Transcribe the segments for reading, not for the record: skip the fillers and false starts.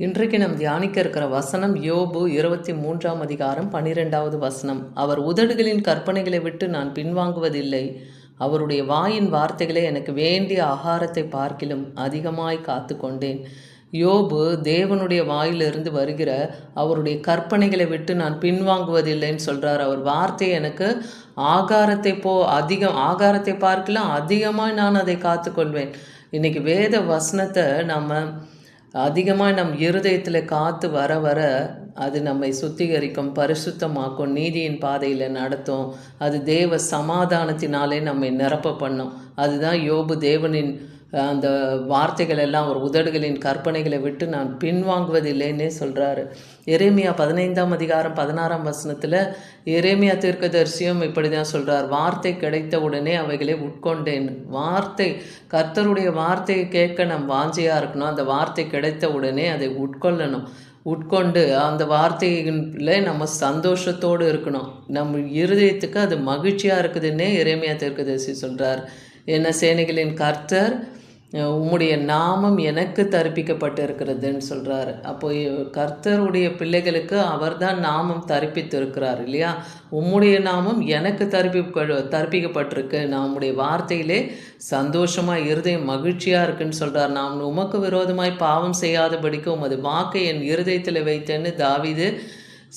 இன்றைக்கு நாம் தியானிக்க இருக்கிற வசனம் யோபு 23ஆம் அதிகாரம் 12வது வசனம். அவர் உதடுகளின் கற்பனைகளை விட்டு நான் பின்வாங்குவதில்லை. அவருடைய வாயின் வார்த்தைகளை எனக்கு வேண்டிய ஆகாரத்தை பார்க்கிலும் அதிகமாய் காத்து கொண்டேன். யோபு தேவனுடைய வாயிலிருந்து வருகிற அவருடைய கற்பனைகளை விட்டு நான் பின்வாங்குவதில்லைன்னு சொல்கிறார். அவர் வார்த்தை எனக்கு ஆகாரத்தை பார்க்கலாம் அதிகமாக நான் அதை காத்து கொள்வேன். இன்றைக்கி வேத வசனத்தை நம்ம அதிகமாக நம் இருதயத்தில் காத்து வர வர அது நம்மை சுத்திகரிக்கும், பரிசுத்தமாக்கும், நீதியின் பாதையில் நடத்தும். அது தேவ சமாதானத்தினாலே நம்மை நிரப்ப பண்ணும். அதுதான் யோபு தேவனின் அந்த வார்த்தைகள் எல்லாம் ஒரு உதடுகளின் கற்பனைகளை விட்டு நான் பின்வாங்குவதில்லைன்னே சொல்கிறாரு. எரேமியா 15ஆம் அதிகாரம் 16ஆம் வசனத்தில் எரேமியா தீர்க்கதரிசியும் இப்படி தான் சொல்கிறார். வார்த்தை கிடைத்த உடனே அவைகளை உட்கொண்டேன். கர்த்தருடைய வார்த்தையை கேட்க நம் வாஞ்சையாக இருக்கணும். அந்த வார்த்தை கிடைத்த உடனே அதை உட்கொண்டு அந்த வார்த்தையில நம்ம சந்தோஷத்தோடு இருக்கணும். நம்ம இருதயத்துக்கு அது மகிழ்ச்சியாக இருக்குதுன்னே எரேமியா தீர்க்கதரிசி சொல்கிறார். என்ன சேனைகளின் கர்த்தர் உம்முடைய நாமம் எனக்கு தரிப்பிக்கப்பட்டு இருக்கிறதுன்னு சொல்கிறாரு. அப்போ கர்த்தருடைய பிள்ளைகளுக்கு அவர் தான் நாமம் தரிப்பித்து இருக்கிறார் இல்லையா? உம்முடைய நாமம் எனக்கு தரிப்பிக்கப்பட்டிருக்கு. நான் உம்முடைய வார்த்தையிலே சந்தோஷமாக இருதயம் மகிழ்ச்சியாக இருக்குன்னு சொல்கிறார். நான் உமக்கு விரோதமாய் பாவம் செய்யாதபடிக்கு உமது வாக்கை என் இருதயத்தில் வைத்தேன்னு தாவீது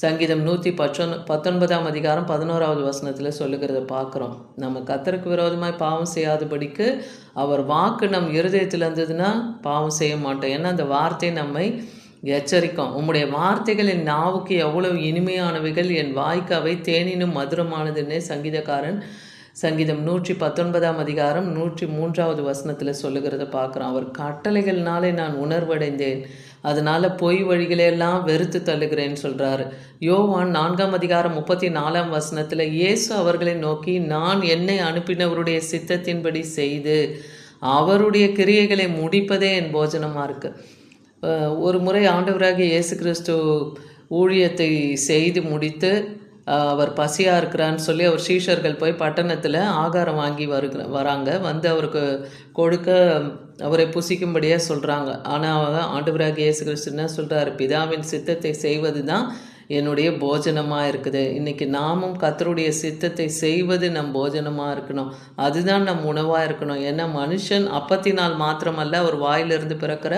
சங்கீதம் 119ஆம் அதிகாரம் 11வது வசனத்தில் சொல்லுகிறத பார்க்குறோம். நம்ம கர்த்தருக்கு விரோதமாய் பாவம் செய்யாதபடிக்கு அவர் வாக்கு நம் இருதயத்தில் இருந்ததுன்னா பாவம் செய்ய மாட்டோம். ஏன்னா அந்த வார்த்தை நம்மை எச்சரிக்கும். உம்முடைய வார்த்தைகள் என் நாவுக்கு எவ்வளவு இனிமையானவைகள், என் வாய்க்கு அவை தேனினும் மதுரமானதுன்னே சங்கீதம் 119ஆம் அதிகாரம் 103வது வசனத்தில் சொல்லுகிறத பார்க்குறோம். அவர் கட்டளைகள்னாலே நான் உணர்வடைந்தேன், அதனால் பொய் வழிகளையெல்லாம் வெறுத்து தள்ளுகிறேன்னு சொல்கிறாரு. யோவான் 4ஆம் அதிகாரம் 34ஆம் வசனத்தில் இயேசு அவர்களை நோக்கி, நான் என்னை அனுப்பினவருடைய சித்தத்தின்படி செய்து அவருடைய கிரியைகளை முடிப்பதே என் போஜனமாக இருக்குது. ஒரு முறை ஆண்டவராகிய இயேசு கிறிஸ்து ஊழியத்தை செய்து முடித்து அவர் பசியாக இருக்கிறான்னு சொல்லி அவர் சீஷர்கள் போய் பட்டணத்தில் ஆகாரம் வாங்கி வராங்க. வந்து அவருக்கு கொடுக்க அவரை புசிக்கும்படியாக சொல்கிறாங்க. ஆனால் ஆண்டவராகிய இயேசு கிறிஸ்து என்ன சொல்கிறார்? பிதாவின் சித்தத்தை செய்வது தான் என்னுடைய போஜனமாக இருக்குது. இன்றைக்கி நாமும் கர்த்தருடைய சித்தத்தை செய்வது நம் போஜனமாக இருக்கணும். அதுதான் நம் உணவாக இருக்கணும். ஏன்னா மனுஷன் அப்பத்தினால் மாத்திரமல்ல, அவர் வாயிலிருந்து பிறக்கிற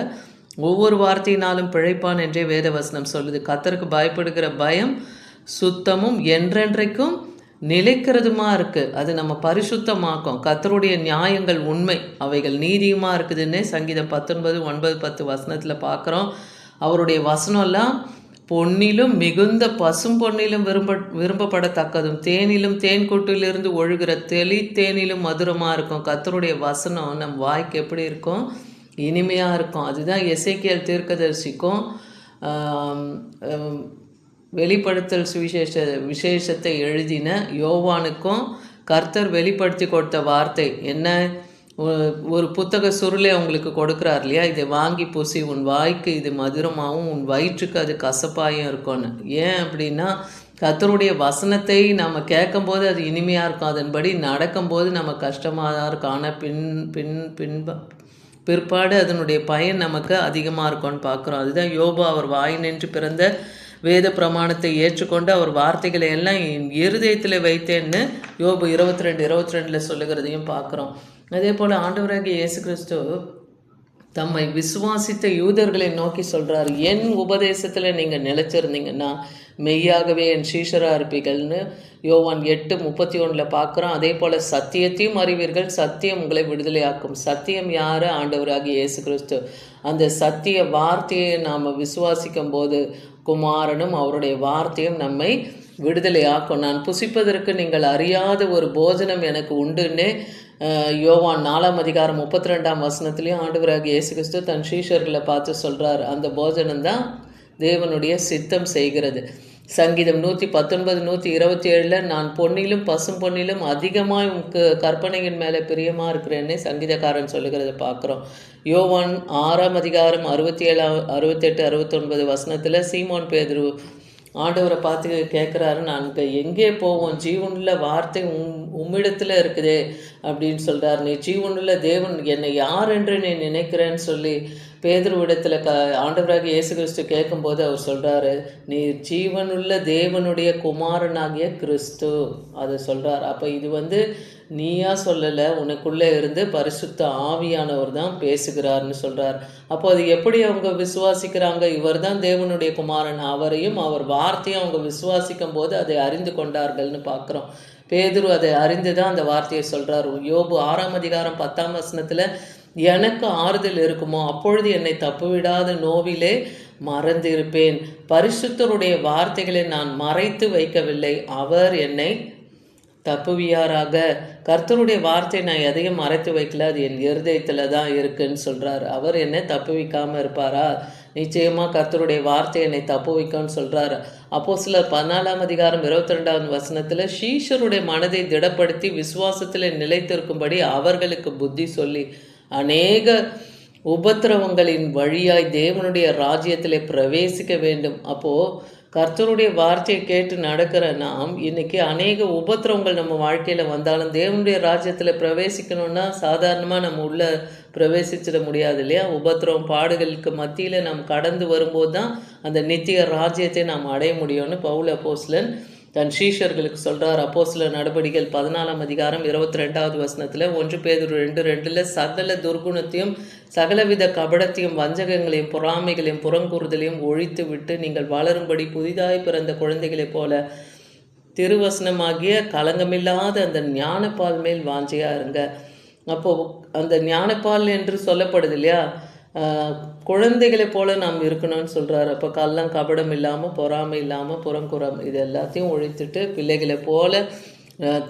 ஒவ்வொரு வார்த்தையினாலும் பிழைப்பான் என்றே வேத வசனம் சொல்லுது. கர்த்தருக்கு பயப்படுகிற பயம் சுத்தமும் என்றென்றைக்கும் நிலைக்கிறதுமா இருக்குது. அது நம்ம பரிசுத்தமாக்கும். கர்த்தருடைய நியாயங்கள் உண்மை, அவைகள் நீதியுமாக இருக்குதுன்னே சங்கீதம் 19:9-10 வசனத்தில் பார்க்குறோம். அவருடைய வசனம்லாம் பொன்னிலும் மிகுந்த பசும் பொன்னிலும் விரும்பப்படத்தக்கதும் தேனிலும் தேன்கூட்டிலிருந்து ஒழுகிற தேனிலும் மதுரமாக இருக்கும். கர்த்தருடைய வசனம் நம் வாய்க்கு எப்படி இருக்கும்? இனிமையாக இருக்கும். அதுதான் எசேக்கியேல் தீர்க்கதரிசிக்கும் வெளிப்படுத்தல் விசேஷத்தை எழுதின யோவானுக்கும் கர்த்தர் வெளிப்படுத்தி கொடுத்த வார்த்தை என்ன? ஒரு புத்தக சுருளை அவங்களுக்கு கொடுக்குறார் இல்லையா? இதை வாங்கி பூசி, உன் வாய்க்கு இது மதுரமாகவும் உன் வயிற்றுக்கு அது கசப்பாயும் இருக்கும்னு. ஏன் அப்படின்னா, கர்த்தருடைய வசனத்தை நம்ம கேட்கும்போது அது இனிமையாக இருக்கும், அதன்படி நடக்கும்போது நம்ம கஷ்டமாக தான் இருக்கும். ஆனால் பிற்பாடு அதனுடைய பயன் நமக்கு அதிகமாக இருக்கும்னு பார்க்குறோம். அதுதான் யோபு அவர் வாயினின்று பிறந்த வேத பிரமாணத்தை ஏற்றுக்கொண்டு அவர் வார்த்தைகளை எல்லாம் இருதயத்தில் வைத்தேன்னு யோபு 22:22 சொல்லுகிறதையும் பார்க்குறோம். அதே போல் ஆண்டவராகிய இயேசு கிறிஸ்து தம்மை விசுவாசித்த யூதர்களை நோக்கி சொல்கிறார், என் உபதேசத்தில் நீங்கள் நிலைச்சிருந்தீங்கன்னா மெய்யாகவே என் சீஷராக இருப்பீர்கள்னு யோவான் 8:31 பார்க்குறோம். அதே போல் சத்தியத்தையும் அறிவீர்கள், சத்தியம் உங்களை விடுதலையாக்கும். சத்தியம் யார்? ஆண்டவராகிய இயேசு கிறிஸ்து. அந்த சத்திய வார்த்தையை நாம் விசுவாசிக்கும் போது குமாரனும் அவருடைய வார்த்தையும் நம்மை விடுதலையாக்கும். நான் புசிப்பதற்கு நீங்கள் அறியாத ஒரு போஜனம் எனக்கு உண்டுன்னே யோவான் 4ஆம் அதிகாரம் 32ஆம் வசனத்துலேயும் ஆண்டவராகிய இயேசு கிறிஸ்து தன் சீஷர்களை பார்த்து சொல்கிறார். அந்த போஜனம்தான் தேவனுடைய சித்தம் செய்கிறது. சங்கீதம் 119-127 நான் பொன்னிலும் பசும் பொன்னிலும் அதிகமாக உனக்கு கற்பனையின் மேலே பிரியமாக இருக்கிறேன்னே சங்கீதக்காரன் சொல்லுகிறத பார்க்குறோம். யோவான் 6ஆம் அதிகாரம் 67, 68, 69 வசனத்தில் சீமோன் பேதுரு ஆண்டவரை பார்த்து கேட்குறாரு, நாங்கள் எங்கே போவோம்? ஜீவனுள்ள வார்த்தை உம்மிடத்தில் இருக்குதே அப்படின்னு சொல்கிறார். நீ ஜீவனுள்ள தேவன், என்னை யார் என்று நீ நினைக்கிறேன்னு சொல்லி பேதுருவிடத்தில் ஆண்டவராகிய இயேசு கிறிஸ்து கேட்கும்போது அவர் சொல்கிறாரு, நீ ஜீவனுள்ள தேவனுடைய குமாரனாகிய கிறிஸ்து, அதை சொல்கிறார். அப்போ இது நீயா சொல்லலை, உனக்குள்ளே இருந்து பரிசுத்த ஆவியானவர் தான் பேசுகிறார்னு சொல்கிறார். அப்போ அது எப்படி அவங்க விசுவாசிக்கிறாங்க? இவர் தான் தேவனுடைய குமாரன், அவரையும் அவர் வார்த்தையும் அவங்க விசுவாசிக்கும் போது அதை அறிந்து கொண்டார்கள்னு பார்க்குறோம். பேதுரு அதை அறிந்து தான் அந்த வார்த்தையை சொல்கிறார். யோபு 6ஆம் அதிகாரம் 10ஆம் வசனத்தில், எனக்கு ஆறுதல் இருக்குமோ அப்பொழுது என்னை தப்புவிடாத நோவிலே மறந்திருப்பேன். பரிசுத்தருடைய வார்த்தைகளை நான் மறைத்து வைக்கவில்லை, அவர் என்னை தப்புவியாராக. கர்த்தருடைய வார்த்தை நான் எதையும் மறைத்து வைக்கல, அது என் இருதயத்தில் தான் இருக்குன்னு சொல்கிறார். அவர் என்னை தப்புவிக்காமல் இருப்பாரா? நிச்சயமாக கர்த்தருடைய வார்த்தை என்னை தப்புவிக்கும்னு சொல்கிறார். அப்போஸ்தலர் 14ஆம் அதிகாரம் 22ஆம் வசனத்தில், சீஷருடைய மனதை திடப்படுத்தி விசுவாசத்தில் நிலைத்திருக்கும்படி அவர்களுக்கு புத்தி சொல்லி அநேக உபத்திரவங்களின் வழியாய் தேவனுடைய ராஜ்யத்தில் பிரவேசிக்க வேண்டும். அப்போது கர்த்தருடைய வார்த்தையை கேட்டு நடக்கிற நாம் இன்னைக்கு அநேக உபத்திரவங்கள் நம்ம வாழ்க்கையில் வந்தாலும் தேவனுடைய ராஜ்யத்தில் பிரவேசிக்கணும்னா சாதாரணமாக நம்ம உள்ள பிரவேசிச்சிட முடியாது இல்லையா? உபத்திரவம் பாடுகளுக்கு மத்தியில் நாம் கடந்து வரும்போது தான் அந்த நித்திய ராஜ்யத்தை நாம் அடைய முடியும்னு பவுல் அப்போஸ்தலன் தன் சீஷர்களுக்கு சொல்கிறார். அப்போஸ்தலர் நடபடிகள் 14ஆம் அதிகாரம் 22ஆவது வசனத்தில், 1 பேதுரு 2:2, சகல துர்குணத்தையும் சகலவித கபடத்தையும் வஞ்சகங்களையும் பொறாமைகளையும் புறங்கூறுதலையும் ஒழித்து விட்டு நீங்கள் வளரும்படி புதிதாய் பிறந்த குழந்தைகளைப் போல திருவசனமாகிய கலங்கமில்லாத அந்த ஞானப்பால் மேல் வாஞ்சையாக இருங்க. அப்போது அந்த ஞானப்பால் என்று சொல்லப்படுது இல்லையா, குழந்தைகளை போல நாம் இருக்கணும்னு சொல்கிறார். அப்போ கள்ளம் கபடம் இல்லாமல், பொறாமை இல்லாமல், புறங்குறம் இது எல்லாத்தையும் ஒழித்துட்டு பிள்ளைகளை போல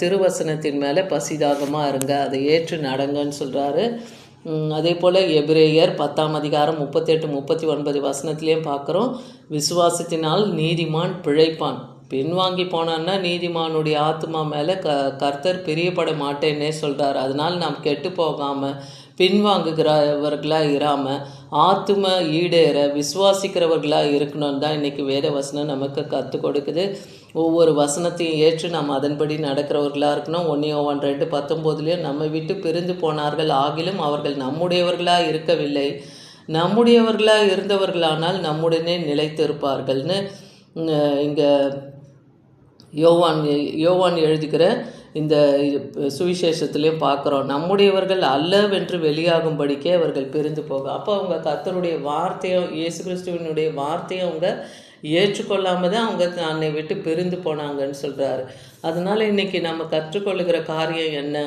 திருவசனத்தின் மேலே பசிதாகமாக இருங்க, அதை ஏற்று நடங்கன்னு சொல்கிறாரு. அதே போல் எபிரேயர் 10ஆம் அதிகாரம் 38-39 வசனத்துலேயும் பார்க்குறோம், விசுவாசத்தினால் நீதிமான் பிழைப்பான். பின்வாங்கி போனான்னா நீதிமானுடைய ஆத்மா மேலே கர்த்தர் பிரியப்பட மாட்டேன்னே சொல்கிறார். அதனால் நாம் கெட்டு போகாமல் பின்வாங்குகிறவர்களாக இராமல் ஆத்தும ஈடேற விசுவாசிக்கிறவர்களாக இருக்கணும்னு தான் இன்றைக்கி வேத வசனம் நமக்கு கற்றுக் கொடுக்குது. ஒவ்வொரு வசனத்தையும் ஏற்று நாம் அதன்படி நடக்கிறவர்களாக இருக்கணும். 1 யோவான் 2:19 நம்மை விட்டு பிரிந்து போனார்கள், ஆகிலும் அவர்கள் நம்முடையவர்களாக இருக்கவில்லை, நம்முடையவர்களாக இருந்தவர்களானால் நம்முடனே நிலைத்திருப்பார்கள்னு இங்கே யோவான் எழுதுகிற இந்த சுவிசேஷத்துலேயும் பார்க்குறோம். நம்முடையவர்கள் அல்லவென்று வெளியாகும்படிக்கே அவர்கள் பிரிந்து போக. அப்போ அவங்க கர்த்தருடைய வார்த்தையும் இயேசு கிறிஸ்துவனுடைய வார்த்தையும் அவங்க ஏற்றுக்கொள்ளாமல் தான் அவங்க தன்னை விட்டு பிரிந்து போனாங்கன்னு சொல்கிறாரு. அதனால் இன்றைக்கி நம்ம கற்றுக்கொள்ளுகிற காரியம் என்ன?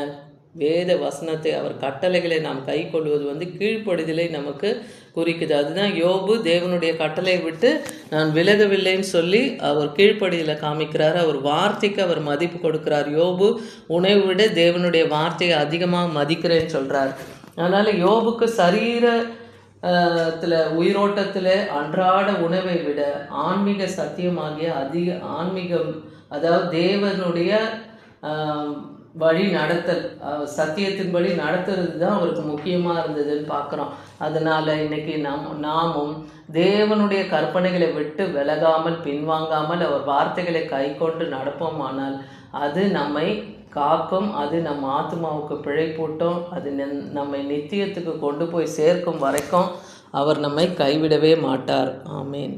வேத வசனத்தை, அவர் கட்டளைகளை நாம் கை கொள்வது கீழ்ப்படுதலை நமக்கு குறிக்குது. அதுதான் யோபு தேவனுடைய கட்டளை விட்டு நான் விலகவில்லைன்னு சொல்லி அவர் கீழ்ப்படிதலை காமிக்கிறார். அவர் வார்த்தைக்கு அவர் மதிப்பு கொடுக்கிறார். யோபு உணவை விட தேவனுடைய வார்த்தையை அதிகமாக மதிக்கிறேன்னு சொல்கிறார். அதனால் யோபுக்கு சரீரத்தில் உயிரோட்டத்தில் அன்றாட உணவை விட ஆன்மீக சத்தியமாகிய ஆன்மீகம், அதாவது தேவனுடைய வழி நடத்தல், சத்தியத்தின் வழி நடத்துறது தான் அவருக்கு முக்கியமாக இருந்ததுன்னு பார்க்குறோம். அதனால் இன்றைக்கி நாமும் தேவனுடைய கற்பனைகளை விட்டு விலகாமல் பின்வாங்காமல் அவர் வார்த்தைகளை கை கொண்டு நடப்போமானால் அது நம்மை காக்கும், அது நம் ஆத்மாவுக்கு பிழைப்பூட்டும், அது நம்மை நித்தியத்துக்கு கொண்டு போய் சேர்க்கும் வரைக்கும் அவர் நம்மை கைவிடவே மாட்டார். ஆமேன்.